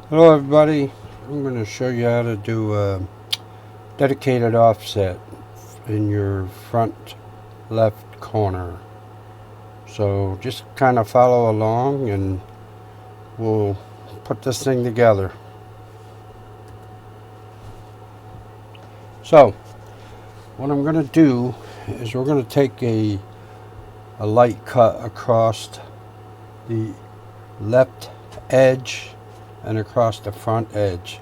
Hello everybody, I'm going to show you how to do a dedicated offset in your front left corner. So just kind of follow along and we'll put this thing together. So what I'm going to do is we're going to take a light cut across the left edge and across the front edge.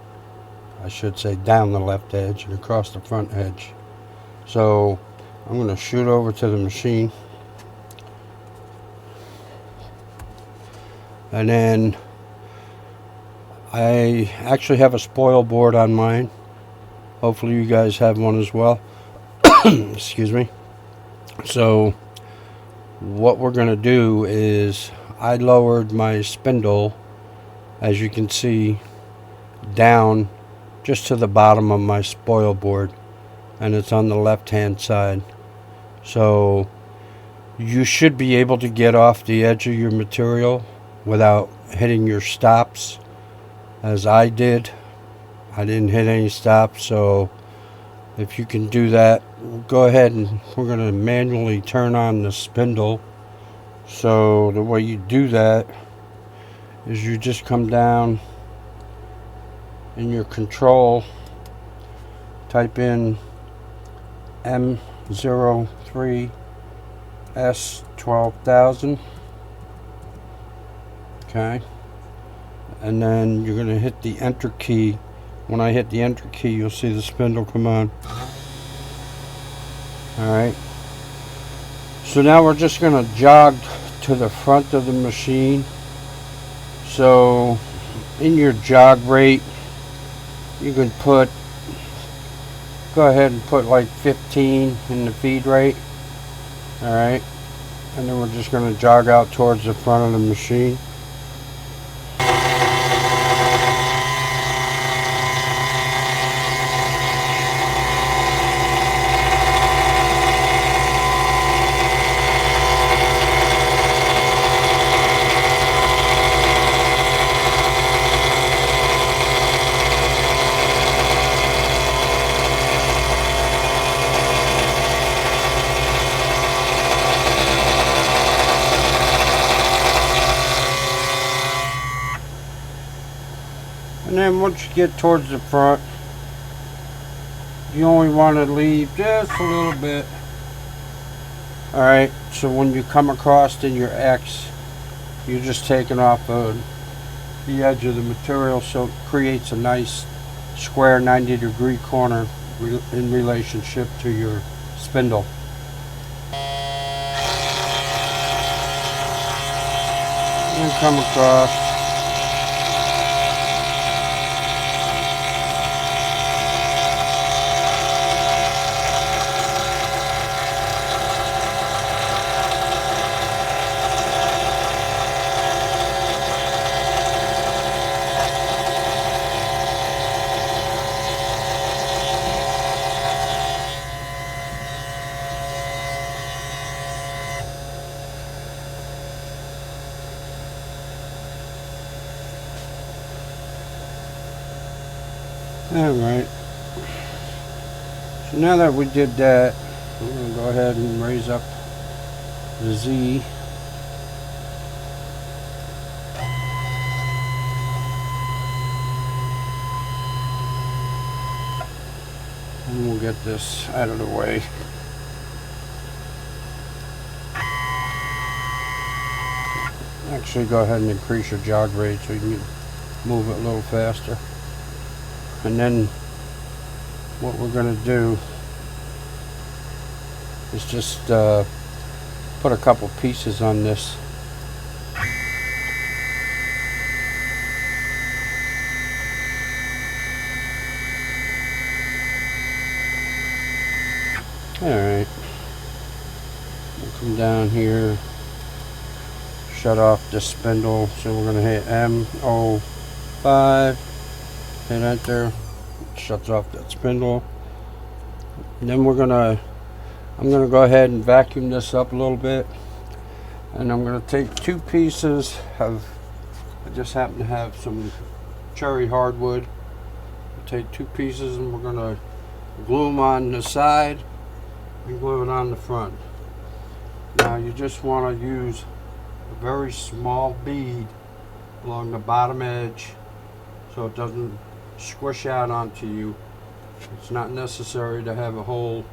I should say down the left edge and across the front edge. So I'm going to shoot over to the machine, and then I actually have a spoil board on mine. Hopefully you guys have one as well. Excuse me. So what we're going to do is I lowered my spindle, as you can see, down just to the bottom of my spoil board, and it's on the left hand side. So you should be able to get off the edge of your material without hitting your stops, as I did. I didn't hit any stops, so if you can do that, go ahead, and we're going to manually turn on the spindle. So the way you do that is you just come down in your control, type in M03 S12000, okay, and then you're going to hit the enter key. When I hit the enter key, you'll see the spindle come on. Alright, so now we're just going to jog to the front of the machine. So in your jog rate, you can go ahead and put like 15 in the feed rate. Alright, and then we're just going to jog out towards the front of the machine. And then once you get towards the front, you only want to leave just a little bit. Alright, so when you come across in your X, you're just taking off the edge of the material, so it creates a nice square 90-degree corner in relationship to your spindle. And come across. Alright, so now that we did that, we're going to go ahead and raise up the Z. And we'll get this out of the way. Actually, go ahead and increase your jog rate so you can move it a little faster. And then what we're going to do is just put a couple pieces on this. Alright, we'll come down here, shut off the spindle, so we're going to hit M05, hit enter, shuts off that spindle. And then I'm gonna go ahead and vacuum this up a little bit, and I'm gonna take two pieces of, I just happen to have some cherry hardwood. Take 2 pieces and we're going to glue them on the side and glue it on the front. Now you just want to use a very small bead along the bottom edge so it doesn't squish out onto you. It's not necessary to have a whole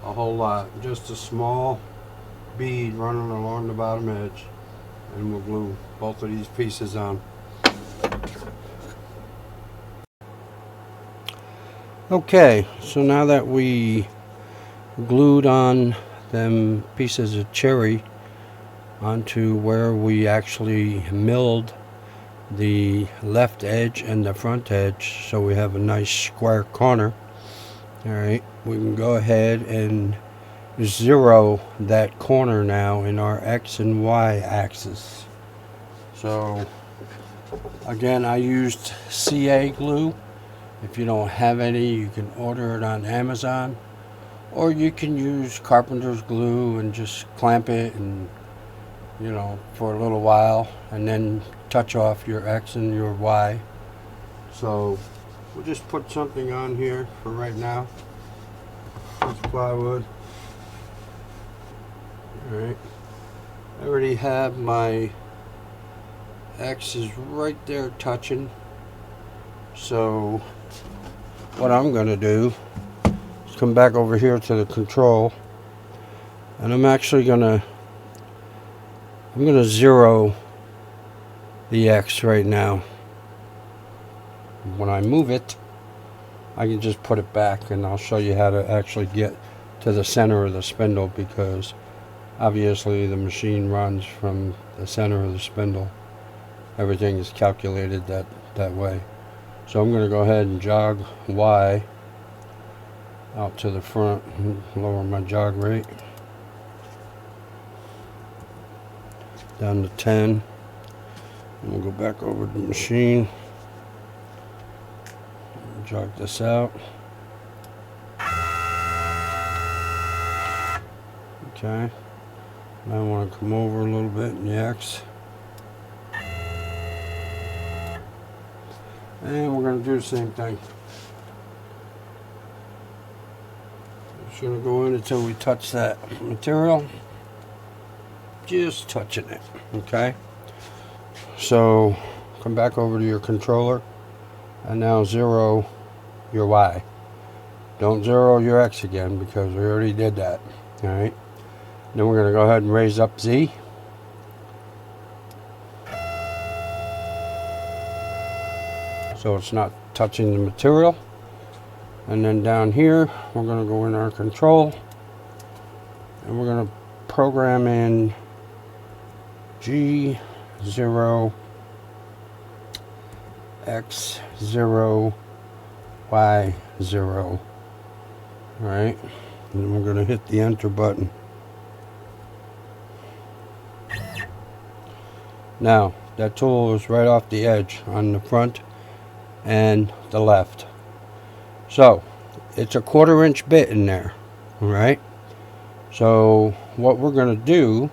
lot, just a small bead running along the bottom edge, and we'll glue both of these pieces on. Okay, so now that we glued on them pieces of cherry onto where we actually milled the left edge and the front edge, so we have a nice square corner. Alright, we can go ahead and zero that corner now in our X and Y axis. So again, I used CA glue. If you don't have any, you can order it on Amazon, or you can use carpenter's glue and just clamp it and, you know, for a little while, and then touch off your X and your Y. So we'll just put something on here for right now. This plywood. Alright, I already have my X's right there touching, so what I'm going to do is come back over here to the control, and I'm actually going to zero the X right now. When I move it, I can just put it back, and I'll show you how to actually get to the center of the spindle, because obviously the machine runs from the center of the spindle. Everything is calculated that way. So I'm going to go ahead and jog Y out to the front and lower my jog rate down to 10. And we'll go back over to the machine and jog this out. Okay. Now I want to come over a little bit in the X. And we're going to do the same thing. Just going to go in until we touch that material. Just touching it. Okay. So come back over to your controller and now zero your Y. Don't zero your X again, because we already did that. Alright. Then we're going to go ahead and raise up Z. So it's not touching the material. And then down here, we're going to go in our control, and we're going to program in G0, X0, Y0. Alright, and then we're going to hit the enter button. Now, that tool is right off the edge on the front and the left. So it's a 1/4 inch bit in there. Alright, so what we're going to do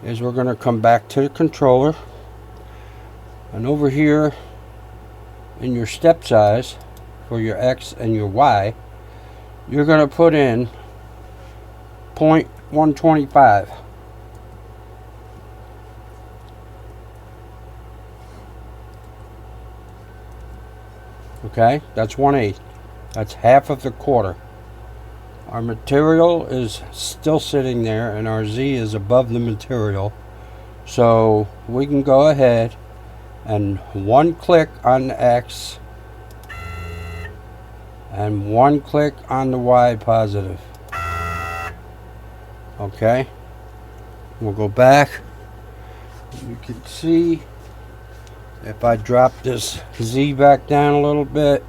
is we're going to come back to the controller, and over here in your step size for your X and your Y, you're going to put in 0.125. Okay, that's 1/8. That's half of the quarter. Our material is still sitting there, and our Z is above the material. So we can go ahead and one click on the X and one click on the Y positive. Okay, we'll go back. You can see if I drop this Z back down a little bit,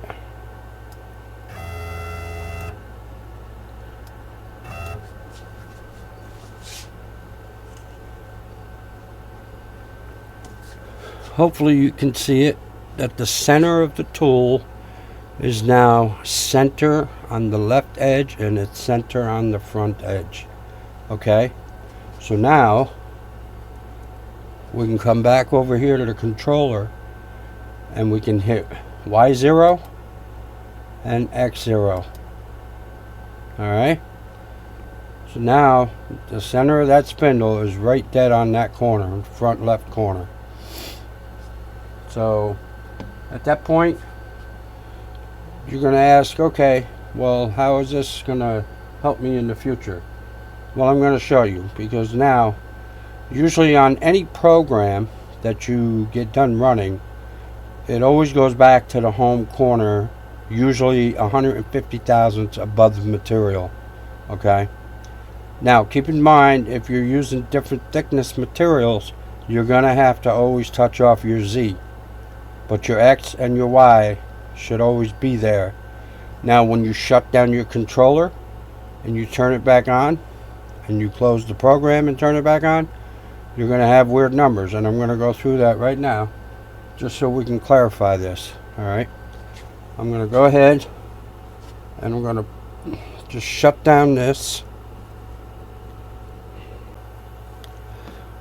hopefully you can see it, that the center of the tool is now center on the left edge and it's center on the front edge. Okay, so now we can come back over here to the controller, and we can hit Y0 and X0. Alright, so now the center of that spindle is right dead on that corner, front left corner. So at that point you're going to ask, okay, well, how is this going to help me in the future? Well, I'm going to show you, because now usually on any program that you get done running, it always goes back to the home corner, usually 150 thousandths above the material. Okay, now keep in mind, if you're using different thickness materials, you're going to have to always touch off your Z, but your X and your Y should always be there. Now when you shut down your controller and you turn it back on, and you close the program and turn it back on, you're going to have weird numbers, and I'm going to go through that right now just so we can clarify this. Alright, I'm going to go ahead and I'm going to just shut down this.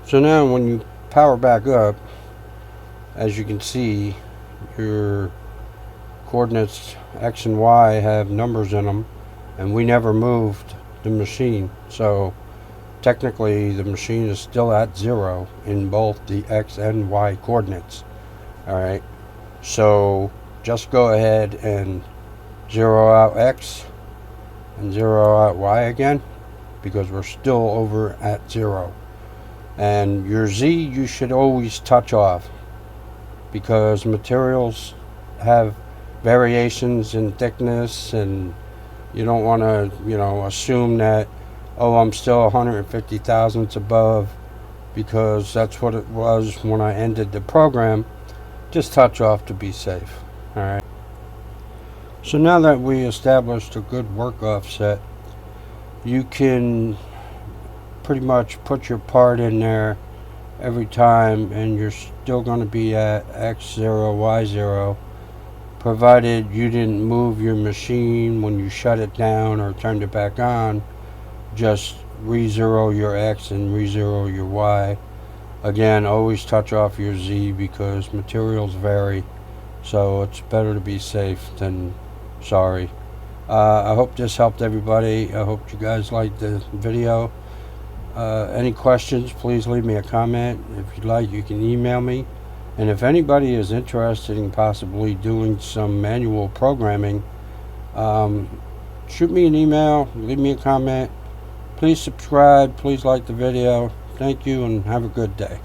So now when you power back up, as you can see, your coordinates X and Y have numbers in them, and we never moved the machine, so technically the machine is still at 0 in both the X and Y coordinates. Alright, so just go ahead and 0 out X and 0 out Y again, because we're still over at 0. And your Z you should always touch off, because materials have variations in thickness, and you don't want to, assume that, oh, I'm still 150 thousandths above, because that's what it was when I ended the program. Just touch off to be safe. Alright. So now that we established a good work offset, you can pretty much put your part in there every time, and you're still going to be at X0, Y0, provided you didn't move your machine when you shut it down or turned it back on. Just re-zero your X and re-zero your Y. Again, always touch off your Z, because materials vary, so it's better to be safe than sorry. I hope this helped everybody. I hope you guys liked the video. Any questions, please leave me a comment. If you'd like, you can email me. And if anybody is interested in possibly doing some manual programming, shoot me an email, leave me a comment. Please subscribe, please like the video. Thank you, and have a good day.